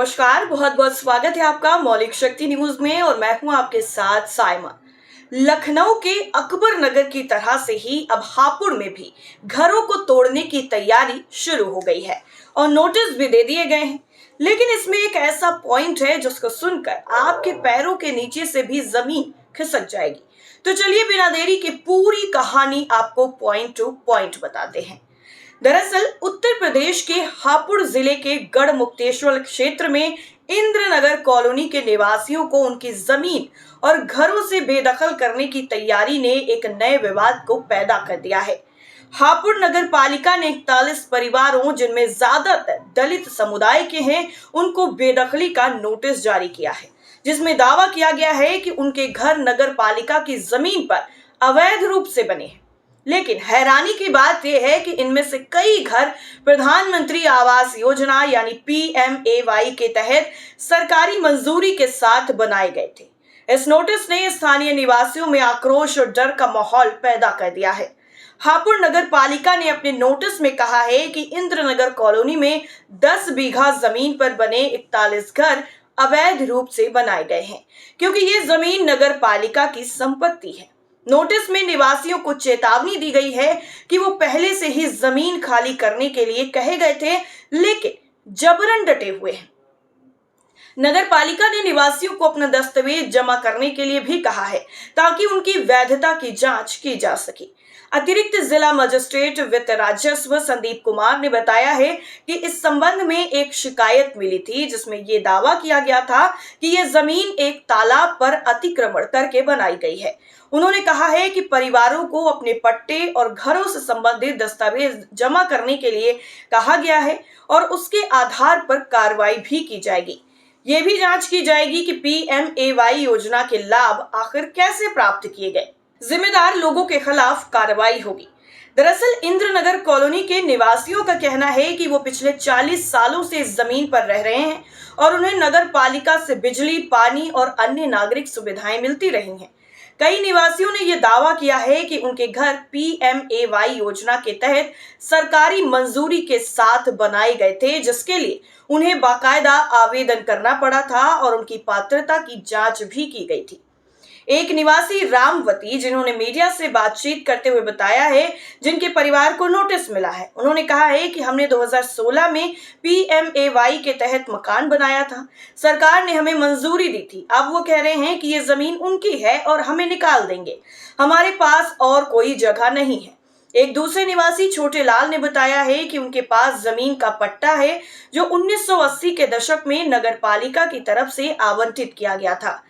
नमस्कार, बहुत बहुत स्वागत है आपका मौलिक शक्ति न्यूज में और मैं हूं आपके साथ साइमा। लखनऊ के अकबर नगर की तरह से ही अब हापुड़ में भी घरों को तोड़ने की तैयारी शुरू हो गई है और नोटिस भी दे दिए गए हैं। लेकिन इसमें एक ऐसा पॉइंट है जिसको सुनकर आपके पैरों के नीचे से भी जमीन खिसक जाएगी। तो चलिए बिना देरी के पूरी कहानी आपको पॉइंट टू पॉइंट बताते हैं। दरअसल उत्तर प्रदेश के हापुड़ जिले के गढ़मुक्तेश्वर क्षेत्र में इंद्रनगर कॉलोनी के निवासियों को उनकी जमीन और घरों से बेदखल करने की तैयारी ने एक नए विवाद को पैदा कर दिया है। हापुड़ नगर पालिका ने 41 परिवारों जिनमें ज्यादातर दलित समुदाय के हैं उनको बेदखली का नोटिस जारी किया है, जिसमें दावा किया गया है कि उनके घर नगर पालिका की जमीन पर अवैध रूप से बने हैं। लेकिन हैरानी की बात यह है कि इनमें से कई घर प्रधानमंत्री आवास योजना यानी PMAY के तहत सरकारी मंजूरी के साथ बनाए गए थे। इस नोटिस ने स्थानीय निवासियों में आक्रोश और डर का माहौल पैदा कर दिया है। हापुड़ नगर पालिका ने अपने नोटिस में कहा है कि इंद्रनगर कॉलोनी में 10 बीघा जमीन पर बने 41 घर अवैध रूप से बनाए गए हैं, क्योंकि ये जमीन नगर पालिका की संपत्ति है। नोटिस में निवासियों को चेतावनी दी गई है कि वो पहले से ही जमीन खाली करने के लिए कहे गए थे, लेकिन जबरन डटे हुए हैं। नगर पालिका ने निवासियों को अपना दस्तावेज जमा करने के लिए भी कहा है ताकि उनकी वैधता की जांच की जा सके। अतिरिक्त जिला मजिस्ट्रेट वित्त राजस्व संदीप कुमार ने बताया है कि इस संबंध में एक शिकायत मिली थी, जिसमें ये दावा किया गया था कि ये जमीन एक तालाब पर अतिक्रमण करके बनाई गई है। उन्होंने कहा है कि परिवारों को अपने पट्टे और घरों से संबंधित दस्तावेज जमा करने के लिए कहा गया है और उसके आधार पर कार्रवाई भी की जाएगी। ये भी जांच की जाएगी कि PMAY योजना के लाभ आखिर कैसे प्राप्त किए गए। जिम्मेदार लोगों के खिलाफ कार्रवाई होगी। दरअसल इंद्रनगर कॉलोनी के निवासियों का कहना है कि वो पिछले 40 सालों से इस जमीन पर रह रहे हैं और उन्हें नगर पालिका से बिजली, पानी और अन्य नागरिक सुविधाएं मिलती रही हैं। कई निवासियों ने यह दावा किया है कि उनके घर PMAY योजना के तहत सरकारी मंजूरी के साथ बनाए गए थे, जिसके लिए उन्हें बाकायदा आवेदन करना पड़ा था और उनकी पात्रता की जांच भी की गई थी। एक निवासी रामवती, जिन्होंने मीडिया से बातचीत करते हुए बताया है, जिनके परिवार को नोटिस मिला है, उन्होंने कहा है कि हमने 2016 में PMAY के तहत मकान बनाया था। सरकार ने हमें मंजूरी दी थी। अब वो कह रहे हैं कि ये जमीन उनकी है और हमें निकाल देंगे। हमारे पास और कोई जगह नहीं है। एक दूसरे निवासी छोटे लाल ने बताया है कि उनके पास जमीन का पट्टा है जो 1980 के दशक में नगर पालिका की तरफ से आवंटित किया गया था।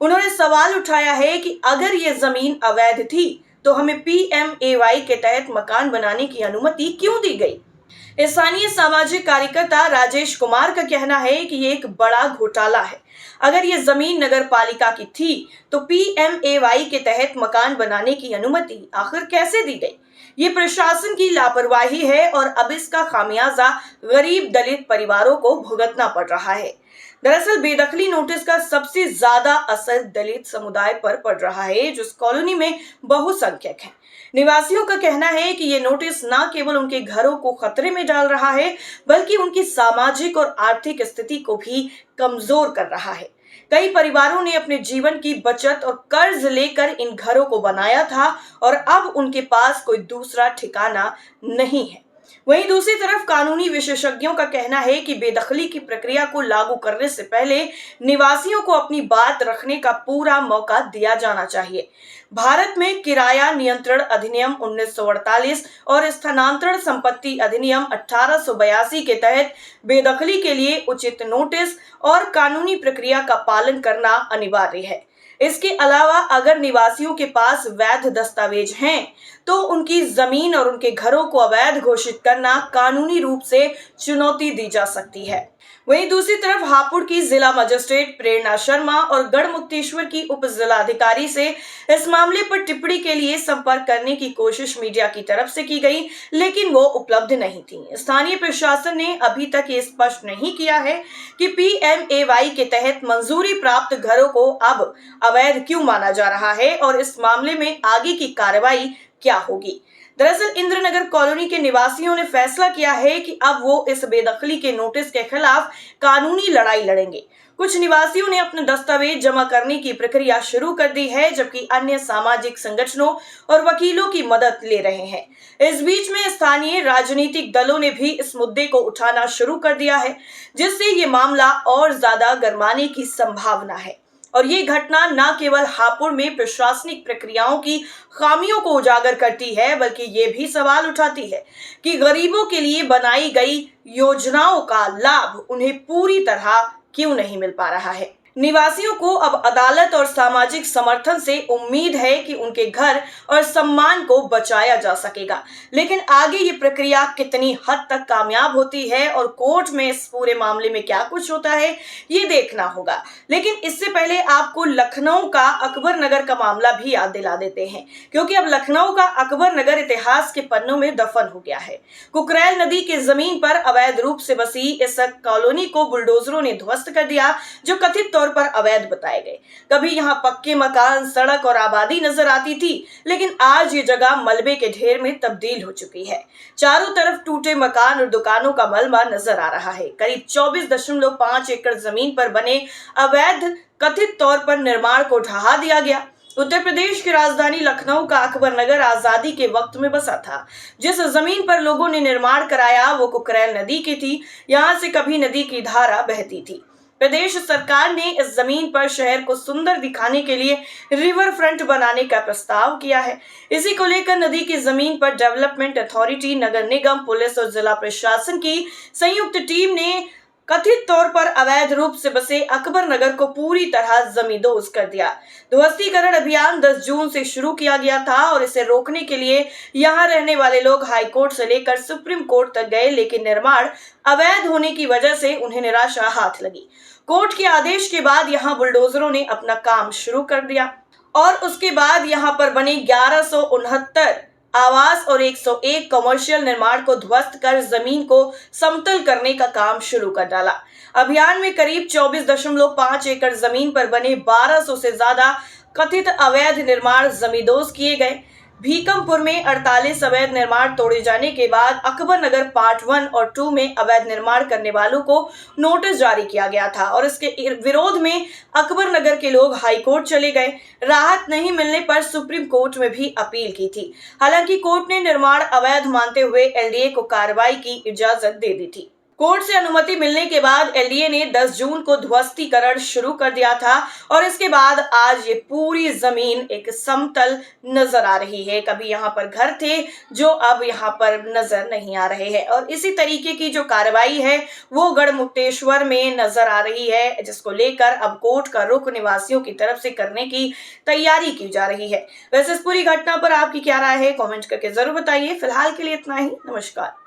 उन्होंने सवाल उठाया है कि अगर ये जमीन अवैध थी तो हमें PMAY के तहत मकान बनाने की अनुमति क्यों दी गई। स्थानीय सामाजिक कार्यकर्ता राजेश कुमार का कहना है कि ये एक बड़ा घोटाला है। अगर ये जमीन नगर पालिका की थी तो PMAY के तहत मकान बनाने की अनुमति आखिर कैसे दी गई। ये प्रशासन की लापरवाही है और अब इसका खामियाजा गरीब दलित परिवारों को भुगतना पड़ रहा है। दरअसल बेदखली नोटिस का सबसे ज्यादा असर दलित समुदाय पर पड़ रहा है, जो इस कॉलोनी में बहुसंख्यक है। निवासियों का कहना है कि ये नोटिस न केवल उनके घरों को खतरे में डाल रहा है, बल्कि उनकी सामाजिक और आर्थिक स्थिति को भी कमजोर कर रहा है। कई परिवारों ने अपने जीवन की बचत और कर्ज लेकर इन घरों को बनाया था और अब उनके पास कोई दूसरा ठिकाना नहीं है। वहीं दूसरी तरफ कानूनी विशेषज्ञों का कहना है कि बेदखली की प्रक्रिया को लागू करने से पहले निवासियों को अपनी बात रखने का पूरा मौका दिया जाना चाहिए। भारत में किराया नियंत्रण अधिनियम 1948 और स्थानांतरण संपत्ति अधिनियम 1882 के तहत बेदखली के लिए उचित नोटिस और कानूनी प्रक्रिया का पालन करना अनिवार्य है। इसके अलावा अगर निवासियों के पास वैध दस्तावेज हैं तो उनकी जमीन और उनके घरों को अवैध घोषित करना कानूनी रूप से चुनौती दी जा सकती है। वहीं दूसरी तरफ हापुड़ की जिला मजिस्ट्रेट प्रेरणा शर्मा और गढ़मुक्तेश्वर की उप जिलाधिकारी से इस मामले पर टिप्पणी के लिए संपर्क करने की कोशिश मीडिया की तरफ से की गई, लेकिन वो उपलब्ध नहीं थी। स्थानीय प्रशासन ने अभी तक ये स्पष्ट नहीं किया है कि PMAY के तहत मंजूरी प्राप्त घरों को अब अवैध क्यों माना जा रहा है और इस मामले में आगे की कार्रवाई क्या होगी। दरअसल इंद्रनगर कॉलोनी के निवासियों ने फैसला किया है कि अब वो इस बेदखली के नोटिस के खिलाफ कानूनी लड़ाई लड़ेंगे। कुछ निवासियों ने अपने दस्तावेज जमा करने की प्रक्रिया शुरू कर दी है, जबकि अन्य सामाजिक संगठनों और वकीलों की मदद ले रहे हैं। इस बीच में स्थानीय राजनीतिक दलों ने भी इस मुद्दे को उठाना शुरू कर दिया है, जिससे ये मामला और ज्यादा गरमाने की संभावना है। और ये घटना न केवल हापुड़ में प्रशासनिक प्रक्रियाओं की खामियों को उजागर करती है, बल्कि ये भी सवाल उठाती है कि गरीबों के लिए बनाई गई योजनाओं का लाभ उन्हें पूरी तरह क्यों नहीं मिल पा रहा है। निवासियों को अब अदालत और सामाजिक समर्थन से उम्मीद है कि उनके घर और सम्मान को बचाया जा सकेगा, लेकिन आगे ये प्रक्रिया कितनी हद तक कामयाब होती है और कोर्ट में इस पूरे मामले में क्या कुछ होता है, ये देखना होगा। लेकिन इससे पहले आपको लखनऊ का अकबर नगर का मामला भी याद दिला देते हैं, क्योंकि अब लखनऊ का अकबर नगर इतिहास के पन्नों में दफन हो गया है। कुकरेल नदी की जमीन पर अवैध रूप से बसी इस कॉलोनी को बुलडोजरों ने ध्वस्त कर दिया, जो कथित तौर पर अवैध बताए गए। कभी यहाँ पक्के मकान, सड़क और आबादी नजर आती थी, लेकिन आज ये जगह मलबे के ढेर में तब्दील हो चुकी है। चारों तरफ टूटे मकान और दुकानों का मलबा नजर आ रहा है। करीब 24.5 एकड़ जमीन पर बने अवैध कथित तौर पर निर्माण को ढहा दिया गया। उत्तर प्रदेश की राजधानी लखनऊ का अकबर नगर आजादी के वक्त में बसा था। जिस जमीन पर लोगों ने निर्माण कराया वो कुकरेल नदी की थी। यहाँ से कभी नदी की धारा बहती थी। प्रदेश सरकार ने इस जमीन पर शहर को सुंदर दिखाने के लिए रिवर फ्रंट बनाने का प्रस्ताव किया है। इसी को लेकर नदी की जमीन पर डेवलपमेंट अथॉरिटी, नगर निगम, पुलिस और जिला प्रशासन की संयुक्त टीम ने कथित तौर पर अवैध रूप से बसे अकबर नगर को पूरी तरह जमींदोज कर दिया। ध्वस्तीकरण अभियान 10 जून से शुरू किया गया था और इसे रोकने के लिए यहाँ रहने वाले लोग हाई कोर्ट से लेकर सुप्रीम कोर्ट तक गए, लेकिन निर्माण अवैध होने की वजह से उन्हें निराशा हाथ लगी। कोर्ट के आदेश के बाद यहाँ बुलडोजरों ने अपना काम शुरू कर दिया और उसके बाद यहाँ पर बने 1169 आवास और 101 कमर्शियल निर्माण को ध्वस्त कर जमीन को समतल करने का काम शुरू कर डाला। अभियान में करीब 24.5 एकड़ जमीन पर बने 1200 से ज्यादा कथित अवैध निर्माण जमींदोज किए गए। भीकमपुर में 48 अवैध निर्माण तोड़े जाने के बाद अकबर नगर पार्ट 1 और 2 में अवैध निर्माण करने वालों को नोटिस जारी किया गया था और इसके विरोध में अकबर नगर के लोग हाई कोर्ट चले गए। राहत नहीं मिलने पर सुप्रीम कोर्ट में भी अपील की थी। हालांकि कोर्ट ने निर्माण अवैध मानते हुए एलडीए को कार्रवाई की इजाजत दे दी थी। कोर्ट से अनुमति मिलने के बाद एलडीए ने 10 जून को ध्वस्तीकरण शुरू कर दिया था और इसके बाद आज ये पूरी जमीन एक समतल नजर आ रही है। कभी यहाँ पर घर थे जो अब यहाँ पर नजर नहीं आ रहे हैं और इसी तरीके की जो कार्रवाई है वो गढ़मुक्तेश्वर में नजर आ रही है, जिसको लेकर अब कोर्ट का रुख निवासियों की तरफ से करने की तैयारी की जा रही है। वैसे इस पूरी घटना पर आपकी क्या राय है, कॉमेंट करके जरूर बताइए। फिलहाल के लिए इतना ही। नमस्कार।